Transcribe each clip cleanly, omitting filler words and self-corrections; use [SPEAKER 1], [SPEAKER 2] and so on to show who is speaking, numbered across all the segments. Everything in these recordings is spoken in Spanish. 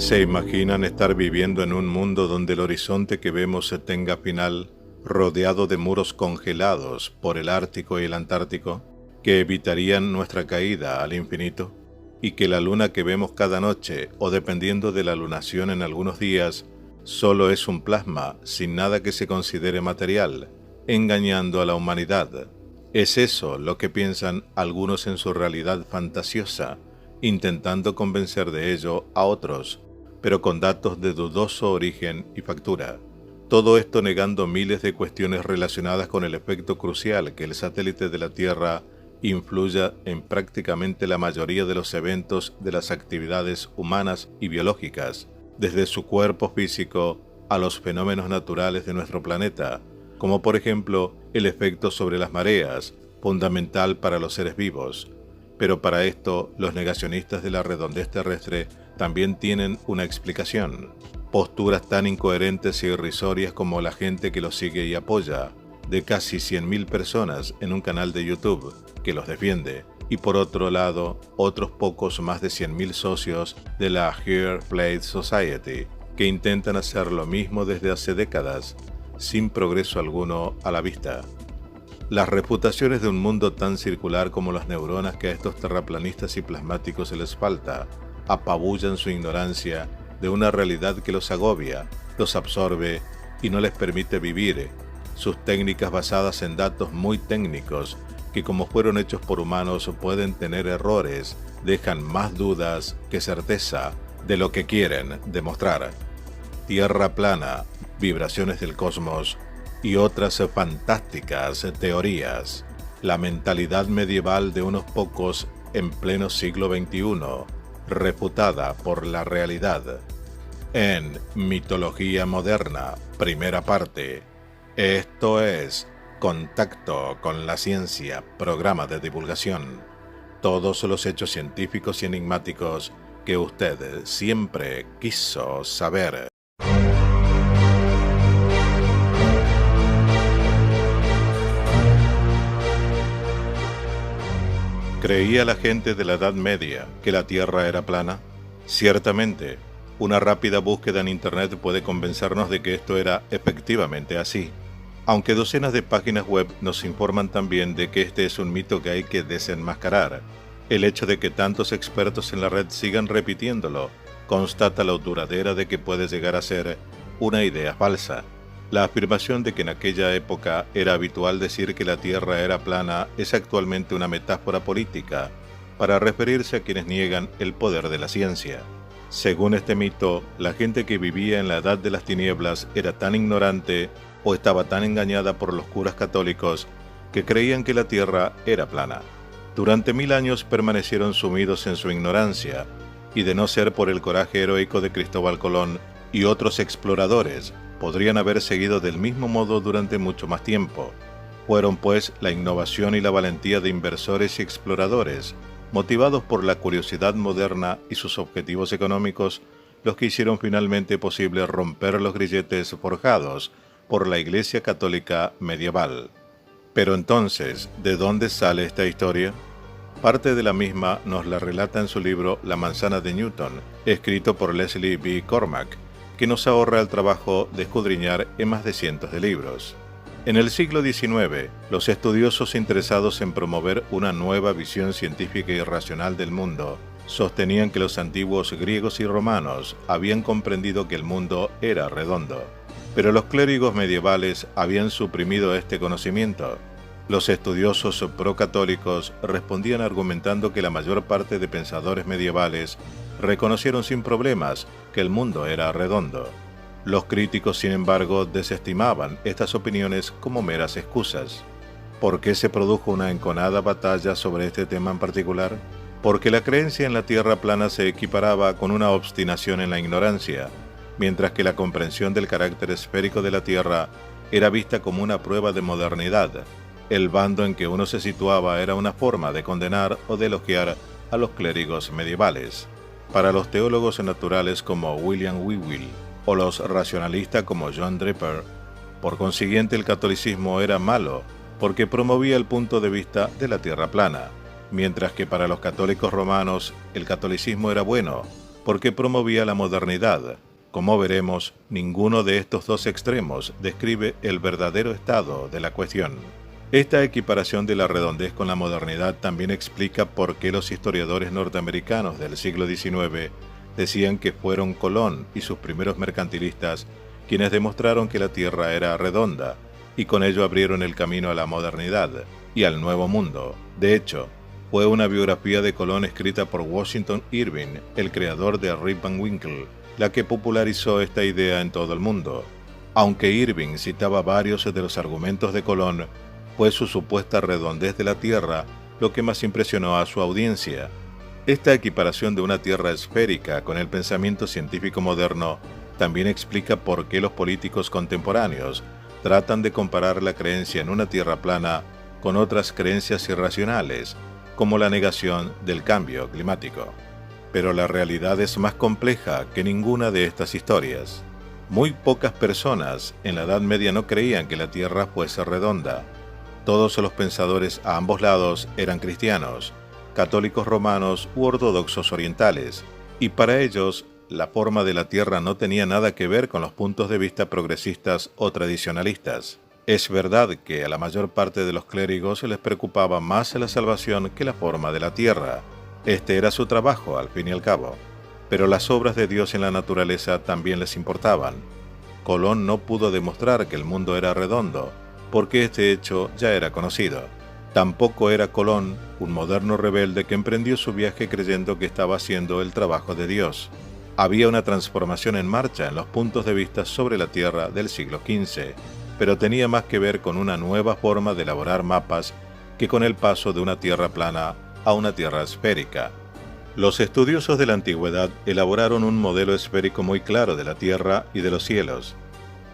[SPEAKER 1] ¿Se imaginan estar viviendo en un mundo donde el horizonte que vemos tenga final, rodeado de muros congelados por el Ártico y el Antártico, que evitarían nuestra caída al infinito? Y que la luna que vemos cada noche, o dependiendo de la lunación en algunos días, solo es un plasma sin nada que se considere material, engañando a la humanidad? ¿Es eso lo que piensan algunos en su realidad fantasiosa, intentando convencer de ello a otros, pero con datos de dudoso origen y factura? Todo esto negando miles de cuestiones relacionadas con el efecto crucial que el satélite de la Tierra influya en prácticamente la mayoría de los eventos de las actividades humanas y biológicas, desde su cuerpo físico a los fenómenos naturales de nuestro planeta, como por ejemplo el efecto sobre las mareas, fundamental para los seres vivos. Pero para esto, los negacionistas de la redondez terrestre también tienen una explicación. Posturas tan incoherentes e irrisorias como la gente que los sigue y apoya, de casi 100.000 personas en un canal de YouTube que los defiende, y por otro lado, otros pocos más de 100.000 socios de la Fair Play Society, que intentan hacer lo mismo desde hace décadas, sin progreso alguno a la vista. Las reputaciones de un mundo tan circular como las neuronas que a estos terraplanistas y plasmáticos se les falta, apabullan su ignorancia de una realidad que los agobia, los absorbe y no les permite vivir. Sus técnicas basadas en datos muy técnicos, que como fueron hechos por humanos pueden tener errores, dejan más dudas que certeza de lo que quieren demostrar. Tierra plana, vibraciones del cosmos y otras fantásticas teorías. La mentalidad medieval de unos pocos en pleno siglo XXI, refutada por la realidad. En Mitología Moderna, primera parte. Esto es Contacto con la Ciencia, programa de divulgación. Todos los hechos científicos y enigmáticos que usted siempre quiso saber. ¿Creía la gente de la Edad Media que la Tierra era plana? Ciertamente, una rápida búsqueda en Internet puede convencernos de que esto era efectivamente así, aunque docenas de páginas web nos informan también de que este es un mito que hay que desenmascarar. El hecho de que tantos expertos en la red sigan repitiéndolo constata lo duradera de que puede llegar a ser una idea falsa. La afirmación de que en aquella época era habitual decir que la Tierra era plana es actualmente una metáfora política para referirse a quienes niegan el poder de la ciencia. Según este mito, la gente que vivía en la Edad de las Tinieblas era tan ignorante o estaba tan engañada por los curas católicos que creían que la Tierra era plana. Durante 1000 años permanecieron sumidos en su ignorancia, y de no ser por el coraje heroico de Cristóbal Colón y otros exploradores, podrían haber seguido del mismo modo durante mucho más tiempo. Fueron pues la innovación y la valentía de inversores y exploradores, motivados por la curiosidad moderna y sus objetivos económicos, los que hicieron finalmente posible romper los grilletes forjados por la Iglesia Católica medieval. Pero entonces, ¿de dónde sale esta historia? Parte de la misma nos la relata en su libro La manzana de Newton, escrito por Leslie B. Cormack, que nos ahorra el trabajo de escudriñar en más de cientos de libros. En el siglo XIX, los estudiosos interesados en promover una nueva visión científica y racional del mundo sostenían que los antiguos griegos y romanos habían comprendido que el mundo era redondo, pero los clérigos medievales habían suprimido este conocimiento. Los estudiosos procatólicos respondían argumentando que la mayor parte de pensadores medievales reconocieron sin problemas que el mundo era redondo. Los críticos, sin embargo, desestimaban estas opiniones como meras excusas. ¿Por qué se produjo una enconada batalla sobre este tema en particular? Porque la creencia en la Tierra plana se equiparaba con una obstinación en la ignorancia, mientras que la comprensión del carácter esférico de la Tierra era vista como una prueba de modernidad. El bando en que uno se situaba era una forma de condenar o de elogiar a los clérigos medievales. Para los teólogos naturales como William Whewell o los racionalistas como John Draper, por consiguiente el catolicismo era malo porque promovía el punto de vista de la Tierra plana, mientras que para los católicos romanos el catolicismo era bueno porque promovía la modernidad. Como veremos, ninguno de estos dos extremos describe el verdadero estado de la cuestión. Esta equiparación de la redondez con la modernidad también explica por qué los historiadores norteamericanos del siglo XIX decían que fueron Colón y sus primeros mercantilistas quienes demostraron que la Tierra era redonda, y con ello abrieron el camino a la modernidad y al Nuevo Mundo. De hecho, fue una biografía de Colón escrita por Washington Irving, el creador de Rip Van Winkle, la que popularizó esta idea en todo el mundo. Aunque Irving citaba varios de los argumentos de Colón, fue su supuesta redondez de la Tierra lo que más impresionó a su audiencia. Esta equiparación de una Tierra esférica con el pensamiento científico moderno también explica por qué los políticos contemporáneos tratan de comparar la creencia en una Tierra plana con otras creencias irracionales, como la negación del cambio climático. Pero la realidad es más compleja que ninguna de estas historias. Muy pocas personas en la Edad Media no creían que la Tierra fuese redonda. Todos los pensadores a ambos lados eran cristianos, católicos romanos u ortodoxos orientales, y para ellos la forma de la Tierra no tenía nada que ver con los puntos de vista progresistas o tradicionalistas. Es verdad que a la mayor parte de los clérigos les preocupaba más la salvación que la forma de la Tierra. Este era su trabajo, al fin y al cabo. Pero las obras de Dios en la naturaleza también les importaban. Colón no pudo demostrar que el mundo era redondo, porque este hecho ya era conocido. Tampoco era Colón un moderno rebelde que emprendió su viaje creyendo que estaba haciendo el trabajo de Dios. Había una transformación en marcha en los puntos de vista sobre la Tierra del siglo XV, pero tenía más que ver con una nueva forma de elaborar mapas que con el paso de una Tierra plana a una Tierra esférica. Los estudiosos de la antigüedad elaboraron un modelo esférico muy claro de la Tierra y de los cielos.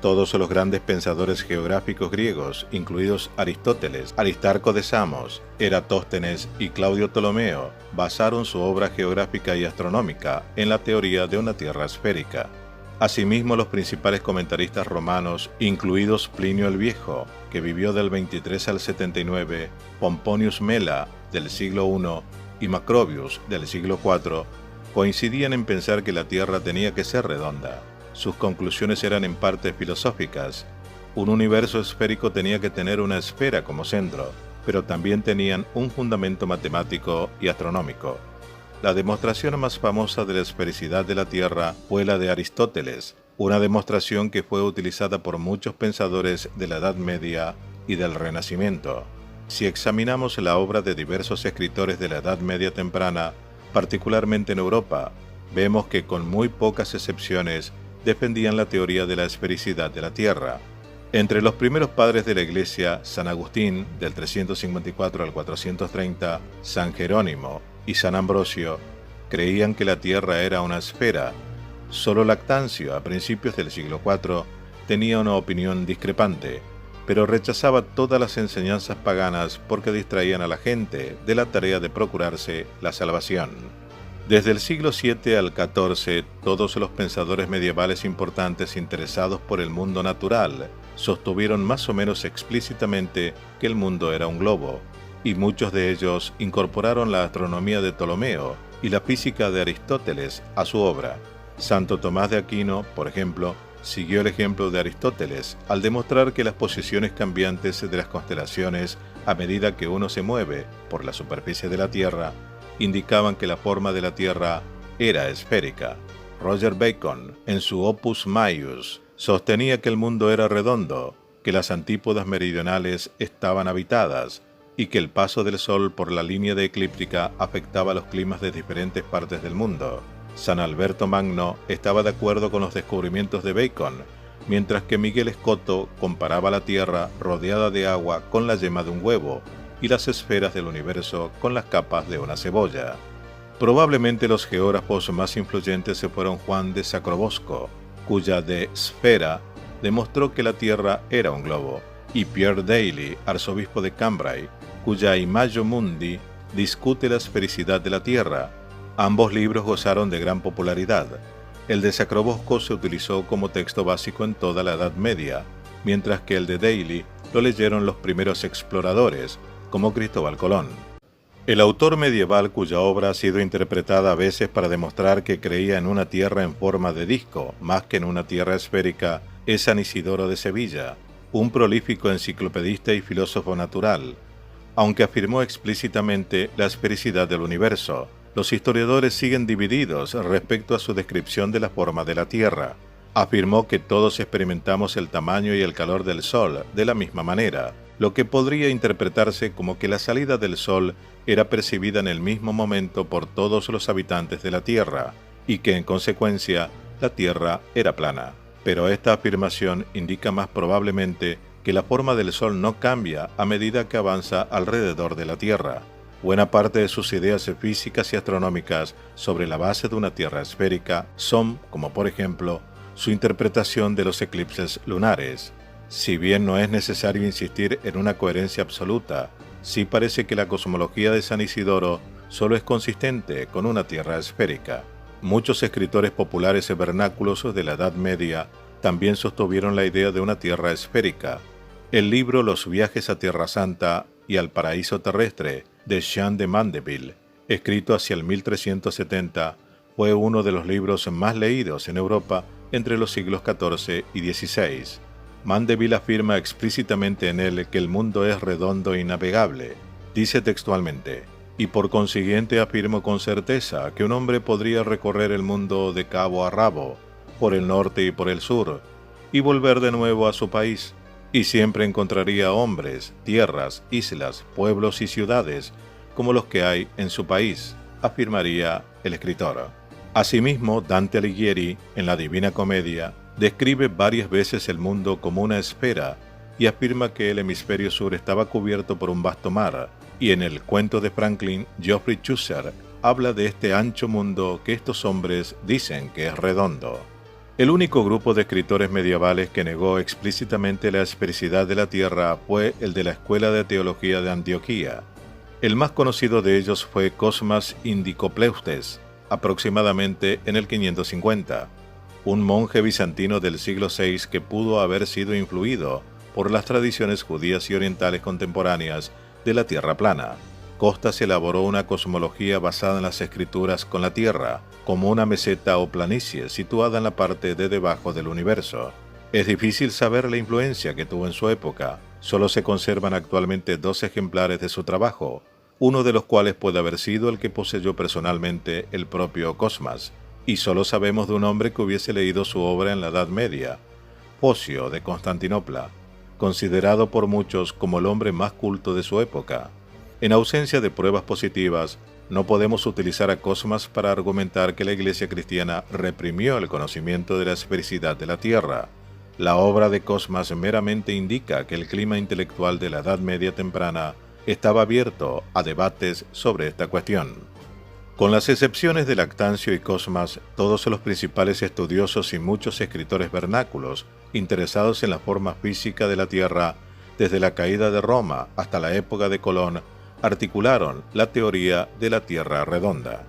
[SPEAKER 1] Todos los grandes pensadores geográficos griegos, incluidos Aristóteles, Aristarco de Samos, Eratóstenes y Claudio Ptolomeo, basaron su obra geográfica y astronómica en la teoría de una Tierra esférica. Asimismo, los principales comentaristas romanos, incluidos Plinio el Viejo, que vivió del 23 al 79, Pomponius Mela, del siglo I, y Macrobius, del siglo IV, coincidían en pensar que la Tierra tenía que ser redonda. Sus conclusiones eran en parte filosóficas. Un universo esférico tenía que tener una esfera como centro, pero también tenían un fundamento matemático y astronómico. La demostración más famosa de la esfericidad de la Tierra fue la de Aristóteles, una demostración que fue utilizada por muchos pensadores de la Edad Media y del Renacimiento. Si examinamos la obra de diversos escritores de la Edad Media temprana, particularmente en Europa, vemos que con muy pocas excepciones defendían la teoría de la esfericidad de la Tierra. Entre los primeros padres de la Iglesia, San Agustín, del 354 al 430, San Jerónimo y San Ambrosio, creían que la Tierra era una esfera. Solo Lactancio, a principios del siglo IV, tenía una opinión discrepante, pero rechazaba todas las enseñanzas paganas porque distraían a la gente de la tarea de procurarse la salvación. Desde el siglo VII al XIV, todos los pensadores medievales importantes interesados por el mundo natural sostuvieron más o menos explícitamente que el mundo era un globo, y muchos de ellos incorporaron la astronomía de Ptolomeo y la física de Aristóteles a su obra. Santo Tomás de Aquino, por ejemplo, siguió el ejemplo de Aristóteles al demostrar que las posiciones cambiantes de las constelaciones a medida que uno se mueve por la superficie de la Tierra indicaban que la forma de la Tierra era esférica. Roger Bacon, en su Opus Maius, sostenía que el mundo era redondo, que las antípodas meridionales estaban habitadas y que el paso del Sol por la línea de eclíptica afectaba los climas de diferentes partes del mundo. San Alberto Magno estaba de acuerdo con los descubrimientos de Bacon, mientras que Miguel Escoto comparaba la Tierra rodeada de agua con la yema de un huevo y las esferas del universo con las capas de una cebolla. Probablemente los geógrafos más influyentes fueron Juan de Sacrobosco, cuya De Sfera demostró que la Tierra era un globo, y Pierre Daly, arzobispo de Cambrai, cuya Imago Mundi discute la esfericidad de la Tierra. Ambos libros gozaron de gran popularidad. El de Sacrobosco se utilizó como texto básico en toda la Edad Media, mientras que el de Daly lo leyeron los primeros exploradores, como Cristóbal Colón. El autor medieval cuya obra ha sido interpretada a veces para demostrar que creía en una tierra en forma de disco más que en una tierra esférica es San Isidoro de Sevilla, un prolífico enciclopedista y filósofo natural. Aunque afirmó explícitamente la esfericidad del universo, los historiadores siguen divididos respecto a su descripción de la forma de la Tierra. Afirmó que todos experimentamos el tamaño y el calor del Sol de la misma manera, lo que podría interpretarse como que la salida del Sol era percibida en el mismo momento por todos los habitantes de la Tierra, y que en consecuencia la Tierra era plana. Pero esta afirmación indica más probablemente que la forma del Sol no cambia a medida que avanza alrededor de la Tierra. Buena parte de sus ideas físicas y astronómicas sobre la base de una Tierra esférica son, como por ejemplo, su interpretación de los eclipses lunares. Si bien no es necesario insistir en una coherencia absoluta, sí parece que la cosmología de San Isidoro solo es consistente con una Tierra esférica. Muchos escritores populares vernáculos de la Edad Media también sostuvieron la idea de una Tierra esférica. El libro Los viajes a Tierra Santa y al paraíso terrestre de Jean de Mandeville, escrito hacia el 1370, fue uno de los libros más leídos en Europa entre los siglos XIV y XVI. Mandeville afirma explícitamente en él que el mundo es redondo y navegable. Dice textualmente: y por consiguiente afirmo con certeza que un hombre podría recorrer el mundo de cabo a rabo, por el norte y por el sur, y volver de nuevo a su país, y siempre encontraría hombres, tierras, islas, pueblos y ciudades como los que hay en su país, afirmaría el escritor. Asimismo, Dante Alighieri, en la Divina Comedia, describe varias veces el mundo como una esfera y afirma que el hemisferio sur estaba cubierto por un vasto mar, y en el cuento de Franklin, Geoffrey Chaucer habla de este ancho mundo que estos hombres dicen que es redondo. El único grupo de escritores medievales que negó explícitamente la esfericidad de la Tierra fue el de la Escuela de Teología de Antioquía. El más conocido de ellos fue Cosmas Indicopleustes, aproximadamente en el 550, un monje bizantino del siglo VI que pudo haber sido influido por las tradiciones judías y orientales contemporáneas de la Tierra plana. Costas elaboró una cosmología basada en las escrituras con la Tierra, como una meseta o planicie situada en la parte de debajo del universo. Es difícil saber la influencia que tuvo en su época. Solo se conservan actualmente 2 ejemplares de su trabajo, uno de los cuales puede haber sido el que poseyó personalmente el propio Cosmas, y solo sabemos de un hombre que hubiese leído su obra en la Edad Media, Focio de Constantinopla, considerado por muchos como el hombre más culto de su época. En ausencia de pruebas positivas, no podemos utilizar a Cosmas para argumentar que la Iglesia cristiana reprimió el conocimiento de la esfericidad de la Tierra. La obra de Cosmas meramente indica que el clima intelectual de la Edad Media temprana estaba abierto a debates sobre esta cuestión. Con las excepciones de Lactancio y Cosmas, todos los principales estudiosos y muchos escritores vernáculos interesados en la forma física de la Tierra, desde la caída de Roma hasta la época de Colón, articularon la teoría de la Tierra redonda.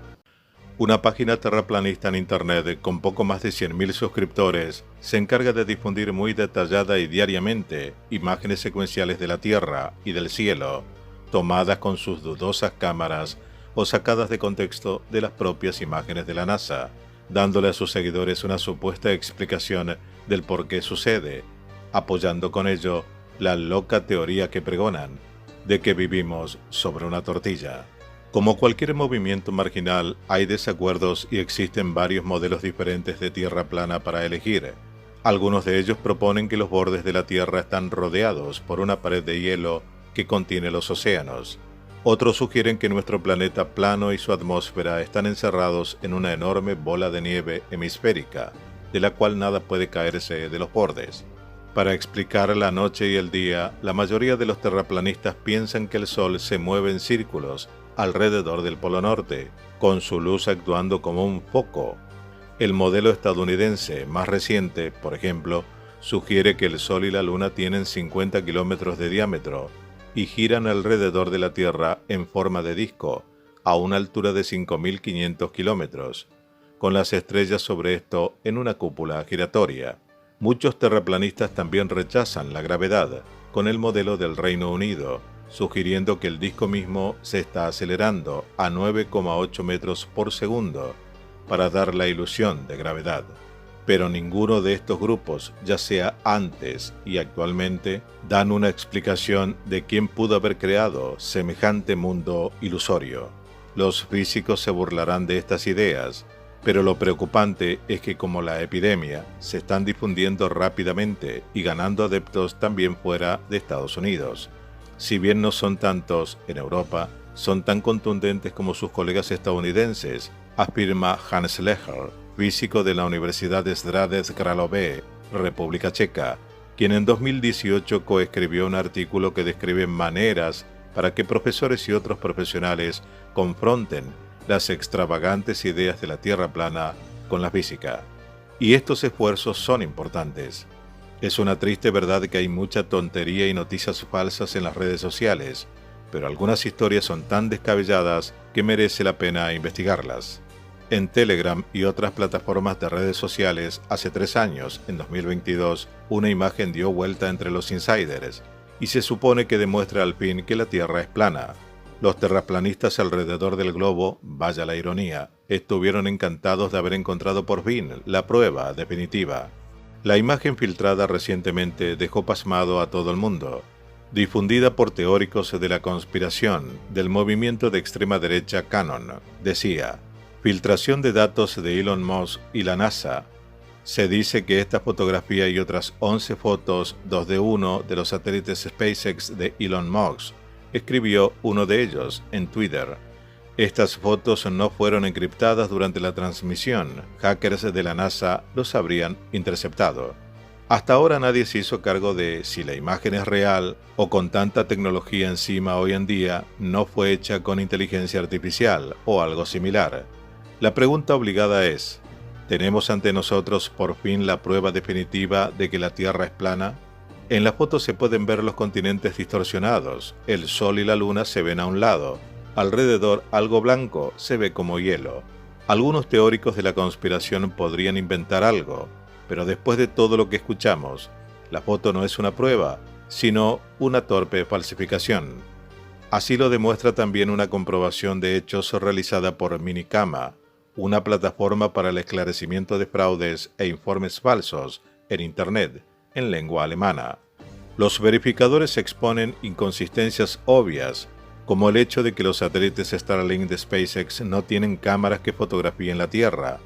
[SPEAKER 1] Una página terraplanista en Internet con poco más de 100.000 suscriptores se encarga de difundir muy detallada y diariamente imágenes secuenciales de la Tierra y del cielo, tomadas con sus dudosas cámaras o sacadas de contexto de las propias imágenes de la NASA, dándole a sus seguidores una supuesta explicación del por qué sucede, apoyando con ello la loca teoría que pregonan, de que vivimos sobre una tortilla. Como cualquier movimiento marginal, hay desacuerdos y existen varios modelos diferentes de Tierra plana para elegir. Algunos de ellos proponen que los bordes de la Tierra están rodeados por una pared de hielo que contiene los océanos. Otros sugieren que nuestro planeta plano y su atmósfera están encerrados en una enorme bola de nieve hemisférica, de la cual nada puede caerse de los bordes. Para explicar la noche y el día, la mayoría de los terraplanistas piensan que el Sol se mueve en círculos alrededor del Polo Norte, con su luz actuando como un foco. El modelo estadounidense más reciente, por ejemplo, sugiere que el Sol y la Luna tienen 50 kilómetros de diámetro y giran alrededor de la Tierra en forma de disco, a una altura de 5.500 kilómetros, con las estrellas sobre esto en una cúpula giratoria. Muchos terraplanistas también rechazan la gravedad, con el modelo del Reino Unido, sugiriendo que el disco mismo se está acelerando a 9,8 metros por segundo para dar la ilusión de gravedad. Pero ninguno de estos grupos, ya sea antes y actualmente, dan una explicación de quién pudo haber creado semejante mundo ilusorio. Los físicos se burlarán de estas ideas, pero lo preocupante es que como la epidemia se están difundiendo rápidamente y ganando adeptos también fuera de Estados Unidos. Si bien no son tantos en Europa, son tan contundentes como sus colegas estadounidenses, afirma Hans Lecher, físico de la Universidad de Stradec Králové, República Checa, quien en 2018 coescribió un artículo que describe maneras para que profesores y otros profesionales confronten las extravagantes ideas de la Tierra plana con la física. Y estos esfuerzos son importantes. Es una triste verdad que hay mucha tontería y noticias falsas en las redes sociales, pero algunas historias son tan descabelladas que merece la pena investigarlas. En Telegram y otras plataformas de redes sociales, hace 3 años, en 2022, una imagen dio vuelta entre los insiders y se supone que demuestra al fin que la Tierra es plana. Los terraplanistas alrededor del globo, vaya la ironía, estuvieron encantados de haber encontrado por fin la prueba definitiva. La imagen filtrada recientemente dejó pasmado a todo el mundo. Difundida por teóricos de la conspiración del movimiento de extrema derecha Qanon, decía: filtración de datos de Elon Musk y la NASA. Se dice que esta fotografía y otras 11 fotos, 2 de 1 de los satélites SpaceX de Elon Musk, escribió uno de ellos en Twitter. Estas fotos no fueron encriptadas durante la transmisión. Hackers de la NASA los habrían interceptado. Hasta ahora nadie se hizo cargo de si la imagen es real o con tanta tecnología encima hoy en día no fue hecha con inteligencia artificial o algo similar. La pregunta obligada es: ¿tenemos ante nosotros por fin la prueba definitiva de que la Tierra es plana? En la foto se pueden ver los continentes distorsionados, el Sol y la Luna se ven a un lado, alrededor algo blanco se ve como hielo. Algunos teóricos de la conspiración podrían inventar algo, pero después de todo lo que escuchamos, la foto no es una prueba, sino una torpe falsificación. Así lo demuestra también una comprobación de hechos realizada por Minicama, una plataforma para el esclarecimiento de fraudes e informes falsos en Internet, en lengua alemana. Los verificadores exponen inconsistencias obvias, como el hecho de que los satélites Starlink de SpaceX no tienen cámaras que fotografíen la Tierra.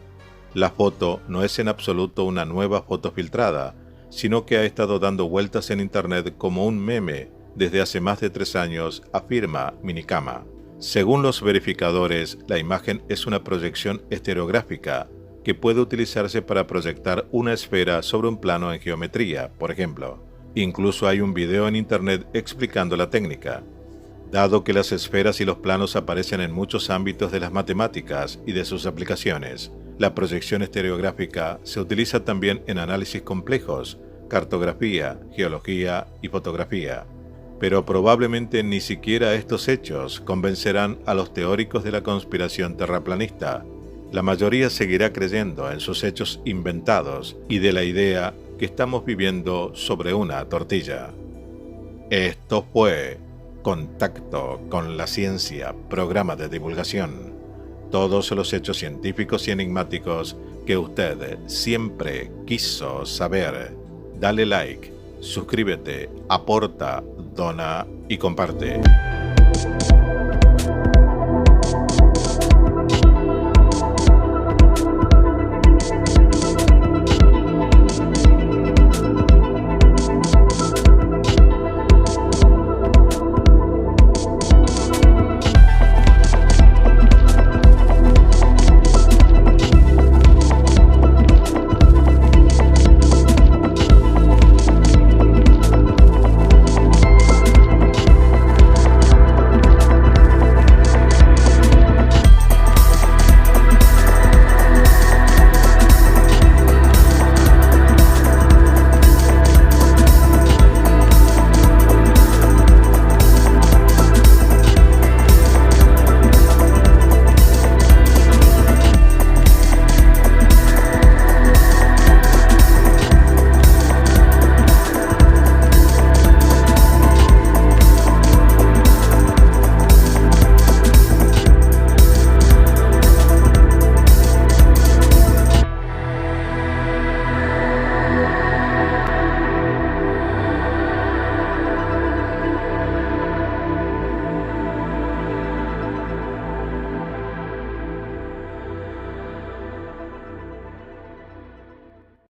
[SPEAKER 1] La foto no es en absoluto una nueva foto filtrada, sino que ha estado dando vueltas en Internet como un meme desde hace más de 3 años, afirma Minicama. Según los verificadores, la imagen es una proyección estereográfica que puede utilizarse para proyectar una esfera sobre un plano en geometría, por ejemplo. Incluso hay un video en Internet explicando la técnica. Dado que las esferas y los planos aparecen en muchos ámbitos de las matemáticas y de sus aplicaciones, la proyección estereográfica se utiliza también en análisis complejos, cartografía, geología y fotografía. Pero probablemente ni siquiera estos hechos convencerán a los teóricos de la conspiración terraplanista. La mayoría seguirá creyendo en sus hechos inventados y de la idea que estamos viviendo sobre una tortilla. Esto fue Contacto con la Ciencia, programa de divulgación. Todos los hechos científicos y enigmáticos que usted siempre quiso saber. Dale like, suscríbete, aporta, dona y comparte.